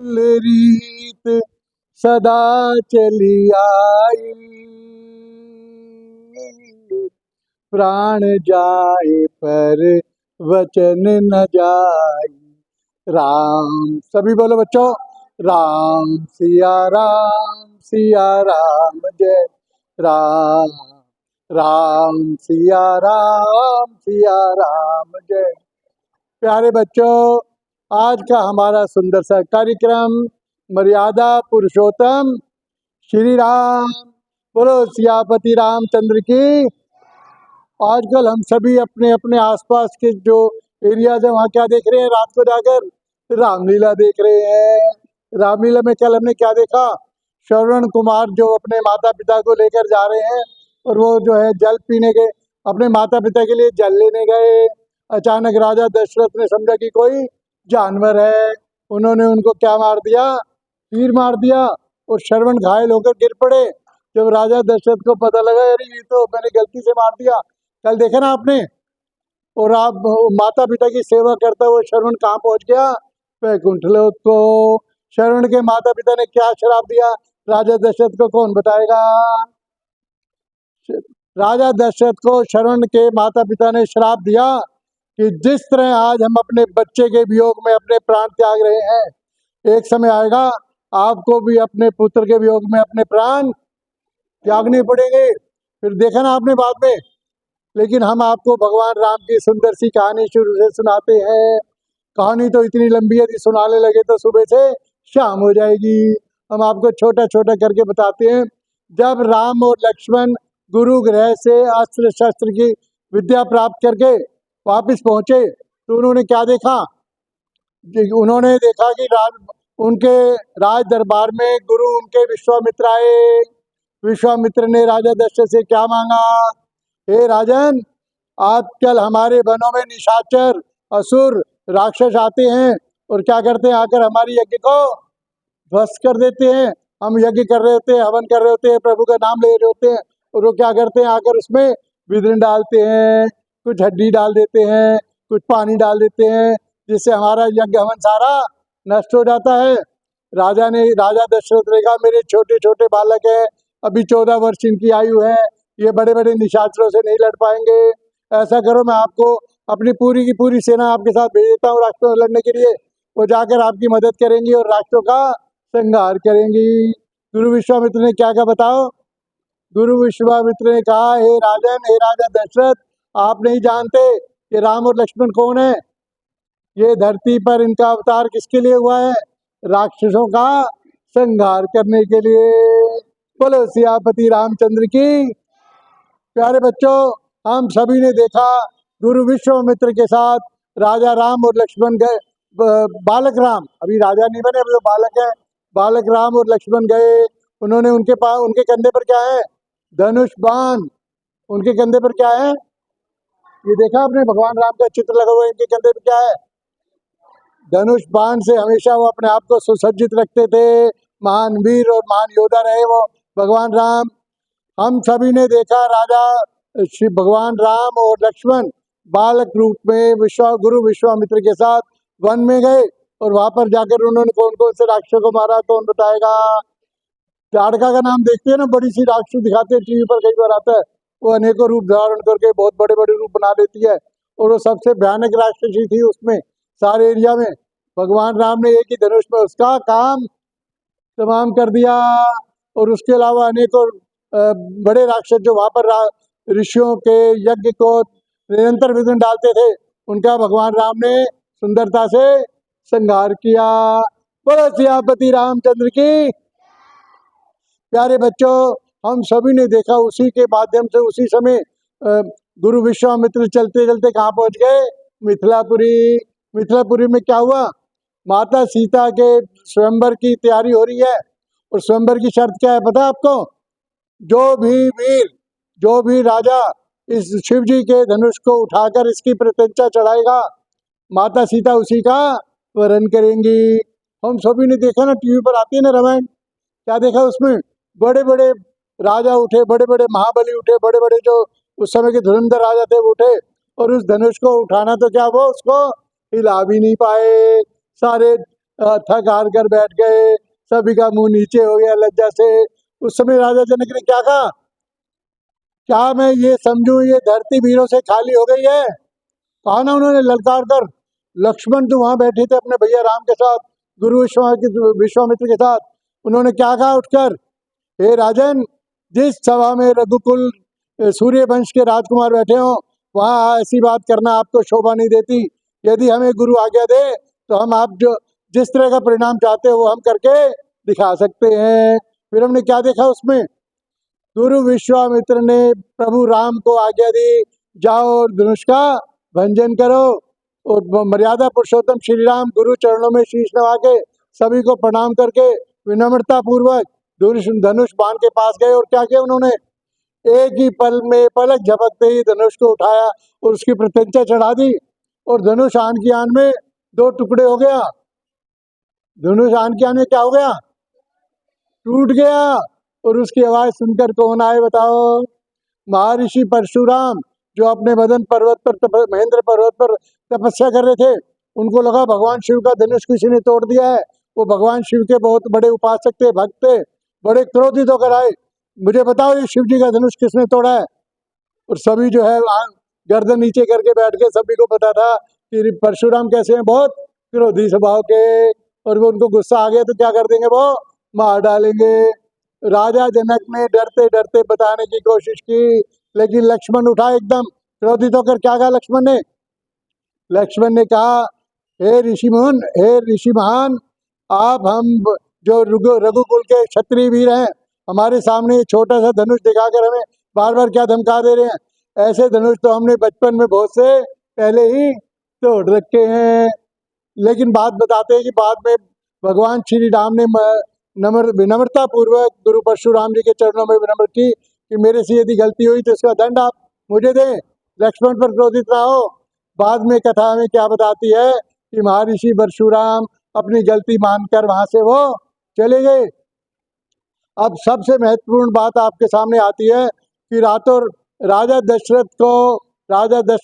रीत सदा चली आई, प्राण जाए पर वचन न जाए। राम, सभी बोलो बच्चों, राम सिया राम जय राम, राम सिया राम जय। प्यारे बच्चों, आज का हमारा सुंदर सा कार्यक्रम मर्यादा पुरुषोत्तम श्री राम, बोलो सियापति रामचंद्र की। आजकल हम सभी अपने अपने आसपास के जो एरियाज है वहाँ क्या देख रहे हैं, रात को जाकर रामलीला देख रहे हैं। रामलीला में कल हमने क्या देखा, श्रवण कुमार जो अपने माता पिता को लेकर जा रहे हैं और वो जो है जल पीने के, अपने माता पिता के लिए जल लेने गए। अचानक राजा दशरथ ने समझा कि कोई जानवर है, उन्होंने उनको क्या मार दिया, तीर मार दिया और श्रवण घायल होकर गिर पड़े। जब राजा दशरथ को पता लगा अरे ये तो मैंने गलती से मार दिया, कल देखा ना आपने, और आप माता पिता की सेवा करता हुआ श्रवण कहाँ पहुंच गया, वैकुंठ लोक को। श्रवण के माता पिता ने क्या श्राप दिया राजा दशरथ को, कौन बताएगा। राजा दशरथ को श्रवण के माता पिता ने श्राप दिया कि जिस तरह आज हम अपने बच्चे के वियोग में अपने प्राण त्याग रहे हैं, एक समय आएगा आपको भी अपने पुत्र के वियोग में अपने प्राण त्यागने पड़ेंगे। फिर देखा ना आपने बाद में। लेकिन हम आपको भगवान राम की सुंदर सी कहानी शुरू से सुनाते हैं। कहानी तो इतनी लंबी है, यदि सुनाने लगे तो सुबह से शाम हो जाएगी। हम आपको छोटा छोटा करके बताते हैं। जब राम और लक्ष्मण गुरु ग्रह से अस्त्र शस्त्र की विद्या प्राप्त करके वापस पहुंचे तो उन्होंने क्या देखा, उन्होंने देखा कि उनके राज दरबार में गुरु उनके विश्वामित्र आए। विश्वामित्र ने राजा दशरथ से क्या मांगा, हे राजन, आजकल हमारे वनों में निशाचर असुर राक्षस आते हैं और क्या करते हैं, आकर हमारी यज्ञ को ध्वस्त कर देते हैं। हम यज्ञ कर रहे होते हैं, हवन कर रहे होते हैं, प्रभु का नाम ले रहे होते हैं और वो क्या करते हैं, आकर उसमें विघ्न डालते हैं, कुछ हड्डी डाल देते हैं, कुछ पानी डाल देते हैं, जिससे हमारा यज्ञ हवन सारा नष्ट हो जाता है। राजा दशरथ ने कहा मेरे छोटे छोटे बालक हैं, अभी 14 वर्ष इनकी आयु है, ये बड़े बड़े निशाचरों से नहीं लड़ पाएंगे। ऐसा करो, मैं आपको अपनी पूरी की पूरी सेना आपके साथ भेज देता हूँ राक्षसों से लड़ने के लिए। वो जाकर आपकी मदद करेंगी और राक्षसों का संहार करेंगी। गुरु विश्वामित्र ने क्या कहा बताओ। गुरु विश्वामित्र ने कहा, हे राजन, हे राजा दशरथ, आप नहीं जानते कि राम और लक्ष्मण कौन है। ये धरती पर इनका अवतार किसके लिए हुआ है, राक्षसों का संहार करने के लिए। बोलो सियापति रामचंद्र की। प्यारे बच्चों, हम सभी ने देखा गुरु विश्वामित्र के साथ राजा राम और लक्ष्मण गए, बालक राम, अभी राजा नहीं बने, अभी तो बालक है, बालक राम और लक्ष्मण गए। उन्होंने उनके पास, उनके कंधे पर क्या है, धनुष बाण। उनके कंधे पर क्या है, ये देखा आपने, भगवान राम का चित्र लगा हुआ है, इनके कंधे पर क्या है, धनुष बाण से हमेशा वो अपने आप को सुसज्जित रखते थे। महान वीर और महान योद्धा रहे वो भगवान राम। हम सभी ने देखा राजा श्री भगवान राम और लक्ष्मण बालक रूप में गुरु विश्वामित्र के साथ वन में गए और वहां पर जाकर उन्होंने कौन कौन से राक्षसों को मारा, कौन बताएगा। ताड़का का नाम देखते हैं ना, बड़ी सी राक्षस दिखाते हैं टीवी पर, कई बार आता है, वो अनेकों रूप धारण करके बहुत बड़े बड़े रूप बना लेती है और वो सबसे भयानक राक्षसी थी उसमें सारे एरिया में। भगवान राम ने एक ही धनुष में उसका काम तमाम कर दिया। और उसके अलावा अनेकों बड़े राक्षस जो वहां पर ऋषियों के यज्ञ को निरंतर विघ्न डालते थे, उनका भगवान राम ने सुंदरता से संहार किया। बोलो सियापति रामचंद्र की। प्यारे बच्चों, हम सभी ने देखा उसी के माध्यम से उसी समय गुरु विश्वामित्र चलते चलते कहाँ पहुंच गए, मिथिलापुरी। मिथिलापुरी में क्या हुआ, माता सीता के स्वयंवर की तैयारी हो रही है और स्वयंवर की शर्त क्या है पता है आपको, जो भी वीर, जो भी राजा इस शिव जी के धनुष को उठाकर इसकी प्रत्यंचा चढ़ाएगा, माता सीता उसी का वरण करेंगी। हम सभी ने देखा ना, टीवी पर आती है ना रामायण, क्या देखा उसमें, बड़े बड़े राजा उठे, बड़े बड़े महाबली उठे, बड़े बड़े जो उस समय के धुरंधर राजा थे वो उठे और उस धनुष को उठाना तो क्या वो उसको हिला भी नहीं पाए। सारे थक हार कर बैठ गए, सभी का मुंह नीचे हो गया लज्जा से। उस समय राजा जनक ने क्या कहा, क्या मैं ये समझूं ये धरती वीरों से खाली हो गई है? कहा ना उन्होंने ललकार कर। लक्ष्मण जो वहां बैठे थे अपने भैया राम के साथ, गुरु विश्वामित्र के साथ, उन्होंने क्या कहा उठकर, हे राजन, जिस सभा में रघुकुल सूर्य वंश के राजकुमार बैठे हो, वहां ऐसी बात करना आपको शोभा नहीं देती। यदि हमें गुरु आज्ञा दे तो हम आप जो जिस तरह का परिणाम चाहते हो वो हम करके दिखा सकते हैं। फिर हमने क्या देखा उसमें, गुरु विश्वामित्र ने प्रभु राम को आज्ञा दी, जाओ और धनुष का भंजन करो। और मर्यादा पुरुषोत्तम श्री राम गुरु चरणों में शीश नवा के सभी को प्रणाम करके विनम्रता पूर्वक धनुष बाण के पास गए। और क्या किया उन्होंने, एक ही पल में पलक झपकते ही धनुष को उठाया और उसकी प्रत्यंचा चढ़ा दी, और धनुष आन की आन में दो टुकड़े हो गया। धनुष आन की आन में क्या हो गया, टूट गया। और उसकी आवाज सुनकर कौन आए बताओ, महर्षि परशुराम, जो अपने मदन पर्वत पर महेंद्र पर्वत पर तपस्या कर रहे थे। उनको लगा भगवान शिव का धनुष किसी ने तोड़ दिया है। वो भगवान शिव के बहुत बड़े उपासक थे, भक्त थे, बड़े क्रोधित होकर आए, मुझे बताओ ये शिव जी का धनुष किसने तोड़ा है? और सभी जो है गर्दन नीचे करके बैठ गए। सभी को पता था कि परशुराम कैसे हैं, बहुत क्रोधी स्वभाव के, और वो उनको गुस्सा आ गया तो क्या कर देंगे, वो मार डालेंगे। राजा जनक ने डरते डरते बताने की कोशिश की, लेकिन लक्ष्मण उठा एकदम क्रोधित होकर। क्या कहा लक्ष्मण ने, लक्ष्मण ने कहा, हे ऋषि मोहन, हे ऋषि महान, आप हम जो रघुकुल के क्षत्रिय वीर हैं, हमारे सामने छोटा सा धनुष दिखाकर हमें बार बार क्या धमका दे रहे हैं? ऐसे धनुष तो हमने बचपन में बहुत से पहले ही तोड़ रखे हैं। लेकिन बात बताते हैं कि बाद में भगवान श्री राम ने विनम्रता पूर्वक गुरु परशुराम जी के चरणों में विनम्र की कि मेरे से यदि गलती हुई तो इसका दंड आप मुझे दें, लक्ष्मण पर क्रोधित ना हो। बाद में कथा में क्या बताती है कि महर्षि परशुराम अपनी गलती मानकर वहां से वो चले गए। अब सबसे महत्वपूर्ण बात आपके सामने आती है कि रातों राजा दशरथ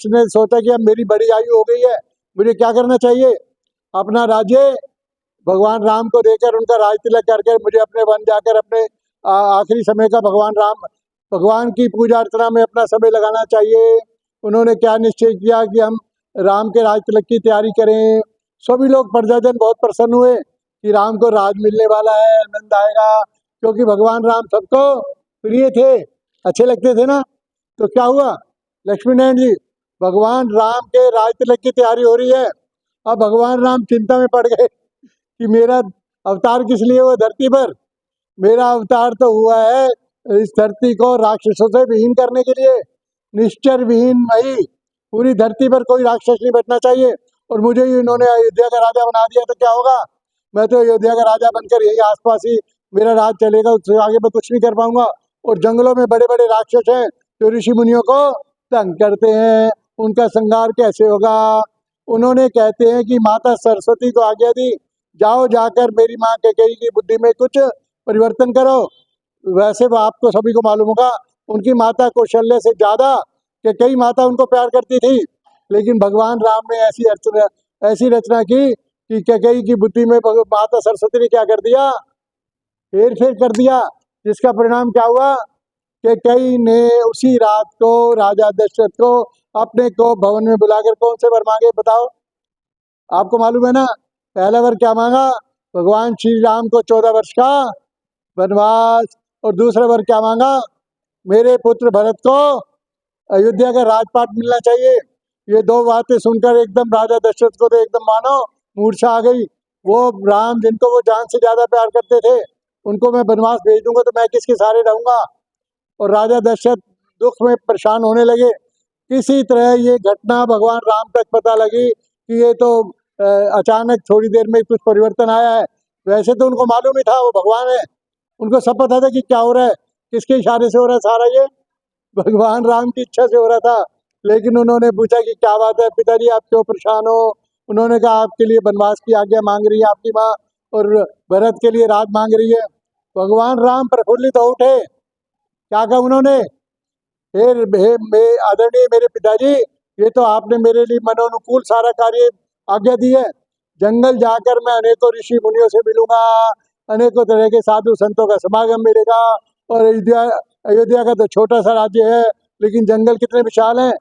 ने सोचा कि अब मेरी बड़ी आयु हो गई है, मुझे क्या करना चाहिए, अपना राज्य भगवान राम को देकर उनका राज तिलक करके मुझे अपने वन जाकर अपने आखिरी समय का भगवान की पूजा अर्चना में अपना समय लगाना चाहिए। उन्होंने क्या निश्चय किया कि हम राम के राज तिलक की तैयारी करें। सभी लोग प्रजाजन बहुत प्रसन्न हुए कि राम को राज मिलने वाला है, आनंद आएगा, क्योंकि भगवान राम सबको प्रिय थे, अच्छे लगते थे ना। तो क्या हुआ लक्ष्मी नारायण जी, भगवान राम के राज तिलक की तैयारी हो रही है। अब भगवान राम चिंता में पड़ गए कि मेरा अवतार किस लिए हुआ धरती पर, मेरा अवतार तो हुआ है इस धरती को राक्षसों से विहीन करने के लिए, निश्चर विहीन मही, पूरी धरती पर कोई राक्षस नहीं बचना चाहिए। और मुझे ही इन्होंने अयोध्या का राजा बना दिया तो क्या होगा, मैं तो अयोध्या का राजा बनकर यही आसपास ही मेरा राज चलेगा, उससे आगे मैं कुछ नहीं कर पाऊंगा। और जंगलों में बड़े बड़े राक्षस हैं जो ऋषि मुनियों को तंग करते हैं, उनका संहार कैसे होगा? उन्होंने कहते हैं कि माता सरस्वती को आज्ञा दी, जाओ जाकर मेरी माँ कैकेयी की बुद्धि में कुछ परिवर्तन करो। वैसे वो आपको सभी को मालूम होगा उनकी माता कौशल्य से ज्यादा कैकेयी माता उनको प्यार करती थी, लेकिन भगवान राम ने ऐसी रचना की कि कैकेयी की बुद्धि में माता सरस्वती ने क्या कर दिया, हेर फेर कर दिया, जिसका परिणाम क्या हुआ, कैकेयी ने उसी रात को राजा दशरथ को अपने को भवन में बुलाकर कौन से वर मांगे बताओ, आपको मालूम है ना? पहला वर क्या मांगा, भगवान श्री राम को 14 वर्ष का वनवास। और दूसरा वर क्या मांगा, मेरे पुत्र भरत को अयोध्या का राजपाट मिलना चाहिए। ये दो बातें सुनकर एकदम राजा दशरथ को तो एकदम मानो मूर्छा आ गई। वो राम जिनको वो जान से ज्यादा प्यार करते थे, उनको मैं वनवास भेज दूंगा तो मैं किसके सहारे रहूंगा। और राजा दशरथ दुख में परेशान होने लगे। किसी तरह ये घटना भगवान राम तक पता लगी कि ये तो अचानक थोड़ी देर में कुछ परिवर्तन आया है। वैसे तो उनको मालूम ही था वो भगवान है, उनको सब पता था कि क्या हो रहा है, किसके इशारे से हो रहा है सारा, ये भगवान राम की इच्छा से हो रहा था। लेकिन उन्होंने पूछा कि क्या बात है पिताजी, आप क्यों परेशान हो? उन्होंने कहा आपके लिए वनवास की आज्ञा मांग रही है आपकी माँ, और भरत के लिए राज मांग रही है। भगवान राम प्रफुल्लित हो उठे। क्या कहा उन्होंने, आदरणीय मेरे पिताजी, ये तो आपने मेरे लिए मनोनुकूल सारा कार्य आज्ञा दी है, जंगल जाकर मैं अनेकों ऋषि मुनियों से मिलूंगा, अनेकों तरह के साधु संतों का समागम मिलेगा। और अयोध्या का तो छोटा सा राज्य है, लेकिन जंगल कितने विशाल हैं।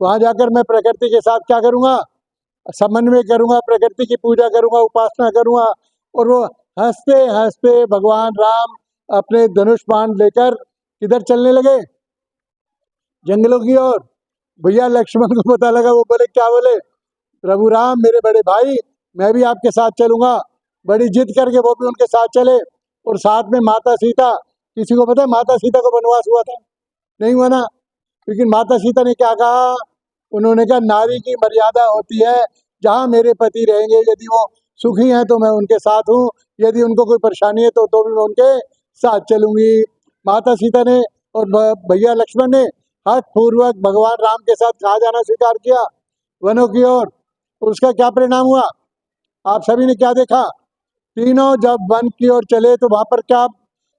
वहां जाकर मैं प्रकृति के साथ क्या करूंगा, समन्वय करूंगा, प्रकृति की पूजा करूंगा, उपासना करूंगा। और वो हंसते हंसते भगवान राम अपने धनुष बाण लेकर किधर चलने लगे, जंगलों की ओर। भैया लक्ष्मण को पता लगा, वो बोले, क्या बोले, प्रभु राम मेरे बड़े भाई, मैं भी आपके साथ चलूंगा। बड़ी जिद करके वो भी उनके साथ चले, और साथ में माता सीता। किसी को पता है माता सीता को वनवास हुआ था? नहीं हुआ ना। लेकिन माता सीता ने क्या कहा, उन्होंने कहा नारी की मर्यादा होती है, जहाँ मेरे पति रहेंगे यदि वो सुखी हैं तो मैं उनके साथ हूँ, यदि उनको कोई परेशानी है तो भी मैं उनके साथ चलूंगी। माता सीता ने और भैया लक्ष्मण ने हठ पूर्वक भगवान राम के साथ कहाँ जाना स्वीकार किया, वनों की ओर। उसका क्या परिणाम हुआ, आप सभी ने क्या देखा? तीनों जब वन की ओर चले तो वहां पर क्या,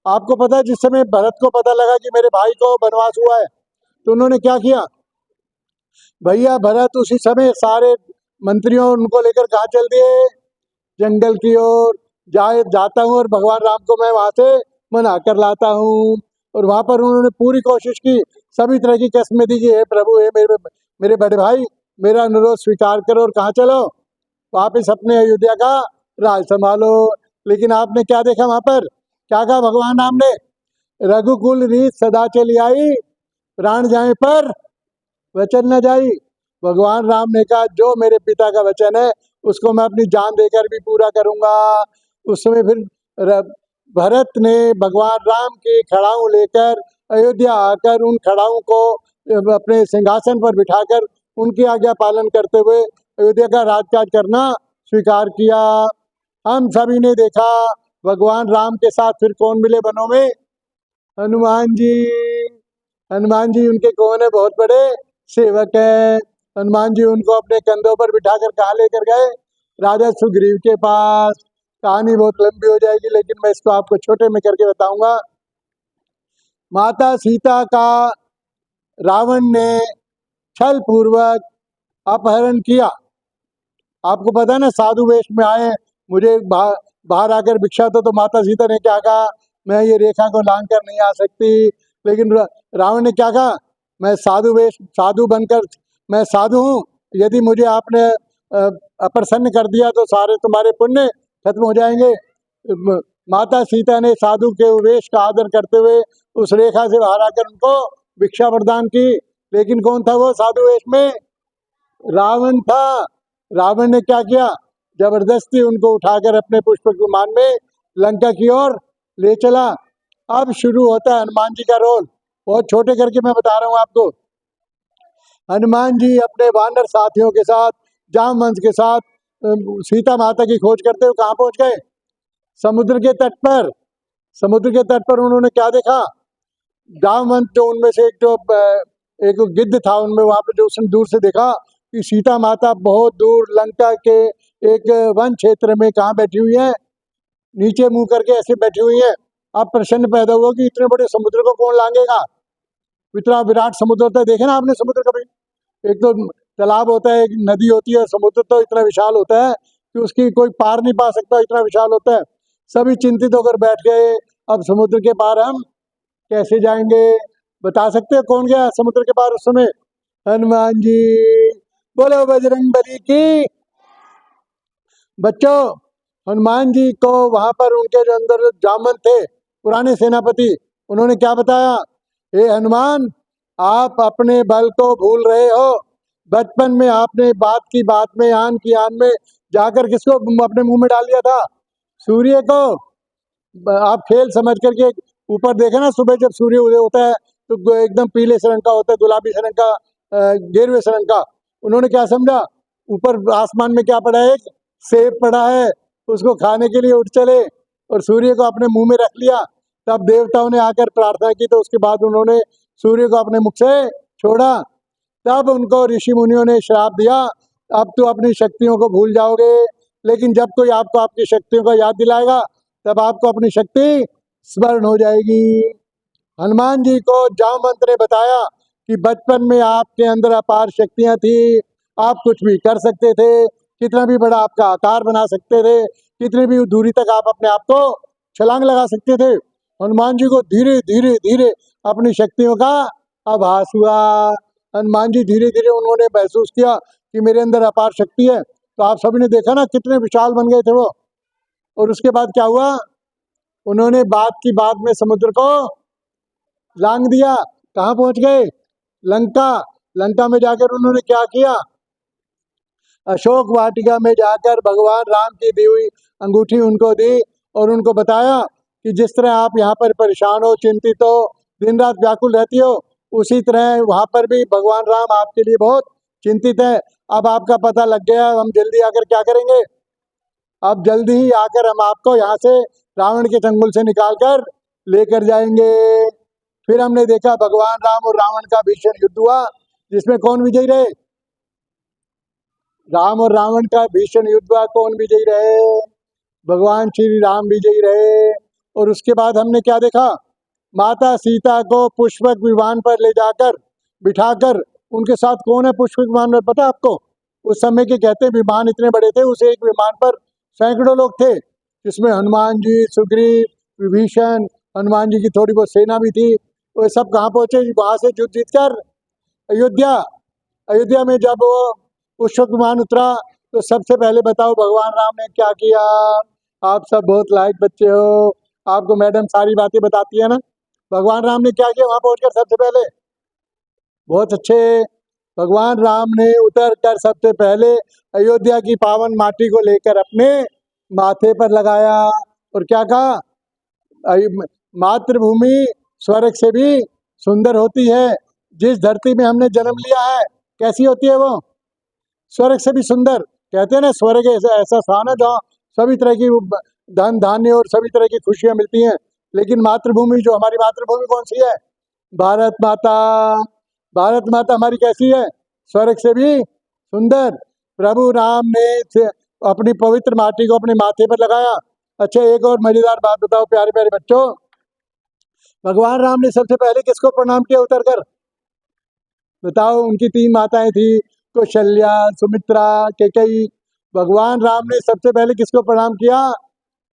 आपको पता है, जिस समय भरत को पता लगा कि मेरे भाई को वनवास हुआ है, तो उन्होंने क्या किया, भैया भरत उसी समय सारे मंत्रियों उनको लेकर कहाँ चल दिए, जंगल की ओर। जाता हूँ और भगवान राम को मैं वहां से मना कर लाता हूँ। और वहां पर उन्होंने पूरी कोशिश की, सभी तरह की कसमें दी कि हे प्रभु, हे मेरे बड़े भाई, मेरा अनुरोध स्वीकार करो और कहाँ चलो, वापिस अपने अयोध्या का राज संभालो। लेकिन आपने क्या देखा वहां पर, क्या कहा भगवान राम ने, रघुकुल रीत सदा चली आई, प्राण जाए पर वचन न जाई। भगवान राम ने कहा जो मेरे पिता का वचन है उसको मैं अपनी जान देकर भी पूरा करूंगा। उस समय फिर भरत ने भगवान राम के खड़ाऊ लेकर अयोध्या आकर उन खड़ाऊ को अपने सिंहासन पर बिठाकर उनकी आज्ञा पालन करते हुए अयोध्या का राजकाज करना स्वीकार किया। हम सभी ने देखा भगवान राम के साथ फिर कौन मिले वनों में, हनुमान जी। हनुमान जी उनके कौन है, बहुत बड़े सेवक है। हनुमान जी उनको अपने कंधों पर बिठाकर कहाँ लेकर गए, राजा सुग्रीव के पास। कहानी बहुत लंबी हो जाएगी, लेकिन मैं इसको आपको छोटे में करके बताऊंगा। माता सीता का रावण ने छल पूर्वक अपहरण किया। आपको पता है ना, साधु वेश में आए, मुझे बाहर आकर भिक्षा तो माता सीता ने क्या कहा, मैं ये रेखा को लांग कर नहीं आ सकती। लेकिन रावण ने क्या कहा, मैं साधु बनकर, मैं साधु हूँ, यदि मुझे आपने अप्रसन्न कर दिया तो सारे तुम्हारे पुण्य खत्म हो जाएंगे। माता सीता ने साधु के वेश का आदर करते हुए उस रेखा से बाहर आकर उनको भिक्षा प्रदान की। लेकिन कौन था वो साधु वेश में, रावण था। रावण ने क्या किया, जबरदस्ती उनको उठाकर अपने पुष्पक विमान में लंका की ओर ले चला। अब शुरू होता है हनुमान जी का रोल, बहुत छोटे करके मैं बता रहा हूँ आपको। हनुमान जी अपने वानर साथियों के साथ, जामवंश के साथ सीता माता की खोज करते हुए कहाँ पहुंच गए, समुद्र के तट पर। समुद्र के तट पर उन्होंने क्या देखा, जामवंश जो उनमें से एक गिद्ध था उनमें, वहां पर जो उसने दूर से देखा कि सीता माता बहुत दूर लंका के एक वन क्षेत्र में कहाँ बैठी हुई है, नीचे मुंह करके ऐसे बैठी हुई है। अब प्रश्न पैदा हुआ कि इतने बड़े समुद्र को कौन लांगेगा, इतना विराट समुद्र होता है, देखे ना आपने समुद्र कभी, एक तो तालाब होता है, एक नदी होती है, समुद्र तो इतना विशाल होता है कि उसकी कोई पार नहीं पा सकता, इतना विशाल होता है। सभी चिंतित होकर बैठ गए, अब समुद्र के पार हम कैसे जाएंगे। बता सकते हैं कौन गया समुद्र के पार उस समय, हनुमान जी। बोलो बजरंग बली की। बच्चों, हनुमान जी को वहां पर उनके जो अंदर जामवंत थे, पुराने सेनापति, उन्होंने क्या बताया, हे हनुमान, आप अपने बल को भूल रहे हो। बचपन में आपने बात की बात में, आन की आन में जाकर किसको अपने मुंह में डाल दिया था, सूर्य को। आप खेल समझ करके ऊपर देखे ना, सुबह जब सूर्य उदय होता है तो एकदम पीले से रंग का होता है, गुलाबी से रंग का, गेरुए से रंग का। उन्होंने क्या समझा, ऊपर आसमान में क्या पड़ा है, एक सेब पड़ा है, उसको खाने के लिए उठ चले और सूर्य को अपने मुंह में रख लिया। तब देवताओं ने आकर प्रार्थना की, तो उसके बाद उन्होंने सूर्य को अपने मुख से छोड़ा। तब उनको ऋषि मुनियों ने श्राप दिया, अब तो अपनी शक्तियों को भूल जाओगे। लेकिन जब कोई आपको आपकी शक्तियों का याद दिलाएगा तब आपको अपनी शक्ति स्मरण हो जाएगी। हनुमान जी को जामवंत ने बताया कि बचपन में आपके अंदर अपार शक्तियां थी, आप कुछ भी कर सकते थे, कितना भी बड़ा आपका आकार बना सकते थे, कितनी भी दूरी तक आप अपने आप को छलांग लगा सकते थे। हनुमान जी को धीरे धीरे धीरे अपनी शक्तियों का आभास हुआ। हनुमान जी धीरे धीरे उन्होंने महसूस किया कि मेरे अंदर अपार शक्ति है। तो आप सभी ने देखा ना कितने विशाल बन गए थे वो। और उसके बाद क्या हुआ, उन्होंने बात की बात में समुद्र को लांग दिया। कहाँ पहुंच गए, लंका। लंका में जाकर उन्होंने क्या किया, अशोक वाटिका में जाकर भगवान राम की दी हुई अंगूठी उनको दी और उनको बताया कि जिस तरह आप यहाँ पर परेशान हो, चिंतित हो, दिन रात व्याकुल रहती हो, उसी तरह वहाँ पर भी भगवान राम आपके लिए बहुत चिंतित है। अब आपका पता लग गया, हम जल्दी आकर क्या करेंगे, अब जल्दी ही आकर हम आपको यहाँ से रावण के चंगुल से निकाल कर लेकर जाएंगे। फिर हमने देखा भगवान राम और रावण का भीषण युद्ध हुआ, जिसमें कौन विजयी रहे, राम और रावण का भीषण युद्ध हुआ। कौन विजयी रहे, भगवान श्री राम विजयी रहे। और उसके बाद हमने क्या देखा, माता सीता को पुष्पक विमान पर ले जाकर बिठाकर, उनके साथ कौन है पुष्पक विमान में, पता आपको? उस समय के कहते विमान इतने बड़े थे, उस एक विमान पर सैकड़ों लोग थे, जिसमें हनुमान जी, सुग्रीव, विभीषण, हनुमान जी की थोड़ी बहुत सेना भी थी। वो सब कहाँ पहुंचे, वहां से युद्ध जीत कर अयोध्या। अयोध्या में जब वो पुष्पक विमान उतरा तो सबसे पहले बताओ भगवान राम ने क्या किया। आप सब बहुत लायक बच्चे हो, आपको मैडम सारी बातें बताती है ना। भगवान राम ने क्या किया वहां पहुंचकर सबसे पहले, बहुत अच्छे, भगवान राम ने उतर कर सबसे पहले अयोध्या की पावन माटी को लेकर अपने माथे पर लगाया और क्या कहा, मातृभूमि स्वर्ग से भी सुंदर होती है। जिस धरती में हमने जन्म लिया है कैसी होती है वो, स्वर्ग से भी सुंदर। कहते हैं ना, स्वर्ग ऐसा स्थान है जहाँ सभी तरह की धन धान्य और सभी तरह की खुशियां मिलती हैं। लेकिन मातृभूमि, जो हमारी मातृभूमि कौन सी है, भारत माता। भारत माता हमारी कैसी है, स्वर्ग से भी सुंदर। प्रभु राम ने अपनी पवित्र माटी को अपने माथे पर लगाया। अच्छा, एक और मजेदार बात बताओ प्यारे प्यारे बच्चों, भगवान राम ने सबसे पहले किसको प्रणाम किया उतर कर, बताओ? उनकी 3 माताएं थी, कौशल्या, सुमित्रा, कैकेयी। भगवान राम ने सबसे पहले किसको प्रणाम किया,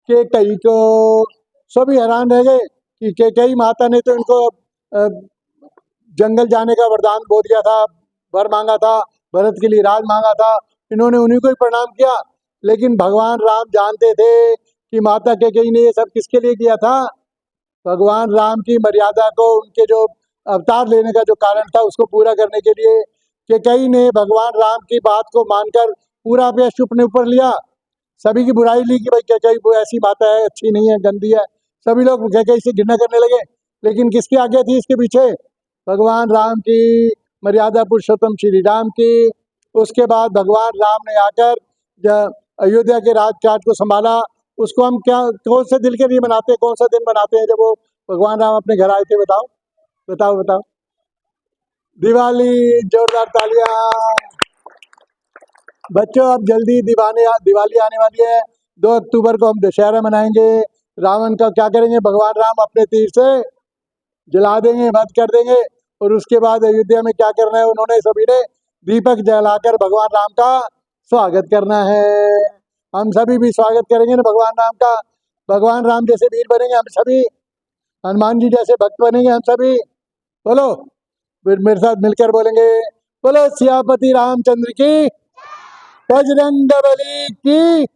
कैकेयी को। सभी हैरान रह गए कि कैकेयी माता ने तो इनको जंगल जाने का वरदान बो दिया था, वर मांगा था, भरत के लिए राज मांगा था, इन्होंने उन्हीं को ही प्रणाम किया। लेकिन भगवान राम जानते थे कि माता कैकेयी ने ये सब किसके लिए किया था, भगवान राम की मर्यादा को, उनके जो अवतार लेने का जो कारण था उसको पूरा करने के लिए। कैकेयी ने भगवान राम की बात को मानकर पूरा अपयश अपने ऊपर लिया, सभी की बुराई ली कि भाई कैकेयी वो ऐसी माता है, अच्छी नहीं है, गंदी है, सभी लोग कैकेयी से घृणा करने लगे। लेकिन किसकी आज्ञा थी इसके पीछे, भगवान राम की, मर्यादा पुरुषोत्तम श्री राम की। उसके बाद भगवान राम ने आकर जब अयोध्या के राजकाज को संभाला, उसको हम क्या, कौन से दिल के लिए मनाते हैं, कौन सा दिन मनाते हैं जब वो भगवान राम अपने घर आए थे, बताओ बताओ बताओ? दिवाली, जोरदार तालियां। बच्चों अब जल्दी दिवाली आने वाली है, 2 अक्टूबर को हम दशहरा मनाएंगे। रावण का क्या करेंगे, भगवान राम अपने तीर से जला देंगे, वध कर देंगे। और उसके बाद अयोध्या में क्या करना है, उन्होंने सभी ने दीपक जलाकर भगवान राम का स्वागत करना है। हम सभी भी स्वागत करेंगे ना भगवान राम का। भगवान राम जैसे वीर बनेंगे हम सभी, हनुमान जी जैसे भक्त बनेंगे हम सभी। बोलो, फिर मेरे साथ मिलकर बोलेंगे, बोलो सियापति रामचंद्र की, बजरंग बली की।